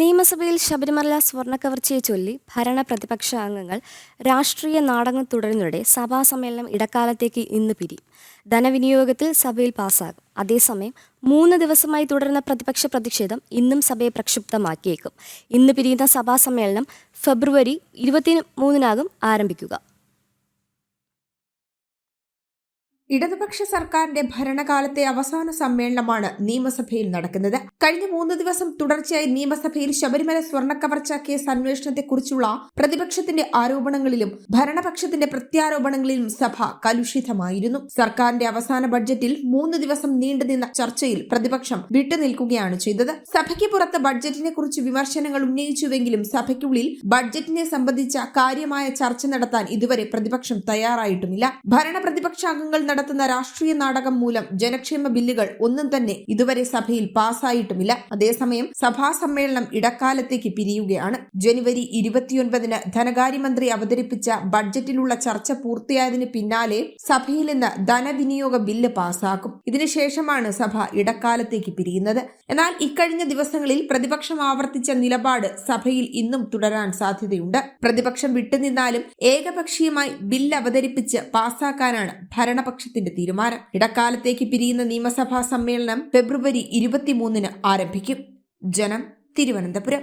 നിയമസഭയിൽ ശബരിമല സ്വർണ്ണക്കവർച്ചയെ ചൊല്ലി ഭരണ പ്രതിപക്ഷ അംഗങ്ങൾ രാഷ്ട്രീയ നാടകം തുടരുന്നതിനിടെ സഭാസമ്മേളനം ഇടക്കാലത്തേക്ക് ഇന്ന് പിരിയും. ധനവിനിയോഗത്തിൽ സഭയിൽ പാസ്സാകും. അതേസമയം 3 ദിവസമായി തുടരുന്ന പ്രതിപക്ഷ പ്രതിഷേധം ഇന്നും സഭയെ പ്രക്ഷുബ്ധമാക്കിയേക്കും. ഇന്ന് പിരിയുന്ന സഭാസമ്മേളനം ഫെബ്രുവരി 23-നാകും ആരംഭിക്കുക. ഇടതുപക്ഷ സർക്കാരിന്റെ ഭരണകാലത്തെ അവസാന സമ്മേളനമാണ് നിയമസഭയിൽ നടക്കുന്നത്. കഴിഞ്ഞ 3 ദിവസം തുടർച്ചയായി നിയമസഭയിൽ ശബരിമല സ്വർണ്ണക്കവർച്ച കേസ് അന്വേഷണത്തെക്കുറിച്ചുള്ള പ്രതിപക്ഷത്തിന്റെ ആരോപണങ്ങളിലും ഭരണപക്ഷത്തിന്റെ പ്രത്യാരോപണങ്ങളിലും സഭ കലുഷിതമായിരുന്നു. സർക്കാരിന്റെ അവസാന ബഡ്ജറ്റിൽ 3 ദിവസം നീണ്ടുനിന്ന ചർച്ചയിൽ പ്രതിപക്ഷം വിട്ടുനിൽക്കുകയാണ് ചെയ്തത്. സഭയ്ക്ക് പുറത്ത് ബഡ്ജറ്റിനെ കുറിച്ച് വിമർശനങ്ങൾ ഉന്നയിച്ചുവെങ്കിലും സഭയ്ക്കുള്ളിൽ ബഡ്ജറ്റിനെ സംബന്ധിച്ച കാര്യമായ ചർച്ച നടത്താൻ ഇതുവരെ പ്രതിപക്ഷം തയ്യാറായിട്ടുമില്ല. ഭരണപ്രതിപക്ഷാംഗങ്ങൾ നടത്തുന്ന രാഷ്ട്രീയ നാടകം മൂലം ജനക്ഷേമ ബില്ലുകൾ ഒന്നും തന്നെ ഇതുവരെ സഭയിൽ പാസ്സായിട്ടുമില്ല. അതേസമയം സഭാ സമ്മേളനം ഇടക്കാലത്തേക്ക് പിരിയുകയാണ്. ജനുവരി 29-ന് ധനകാര്യമന്ത്രി അവതരിപ്പിച്ച ബഡ്ജറ്റിലുള്ള ചർച്ച പൂർത്തിയായതിനു പിന്നാലെ സഭയിൽ നിന്ന് ധനവിനിയോഗ ബില്ല് പാസ്സാക്കും. ഇതിനുശേഷമാണ് സഭ ഇടക്കാലത്തേക്ക് പിരിയുന്നത്. എന്നാൽ ഇക്കഴിഞ്ഞ ദിവസങ്ങളിൽ പ്രതിപക്ഷം ആവർത്തിച്ച നിലപാട് സഭയിൽ ഇന്നും തുടരാൻ സാധ്യതയുണ്ട്. പ്രതിപക്ഷം വിട്ടുനിന്നാലും ഏകപക്ഷീയമായി ബില്ല് അവതരിപ്പിച്ച് പാസ്സാക്കാനാണ് ഭരണപക്ഷത്തിന്റെ തീരുമാനം. ഇടക്കാലത്തേക്ക് പിരിയുന്ന നിയമസഭാ സമ്മേളനം ഫെബ്രുവരി 23-ന് ആരംഭിക്കും. ജനം, തിരുവനന്തപുരം.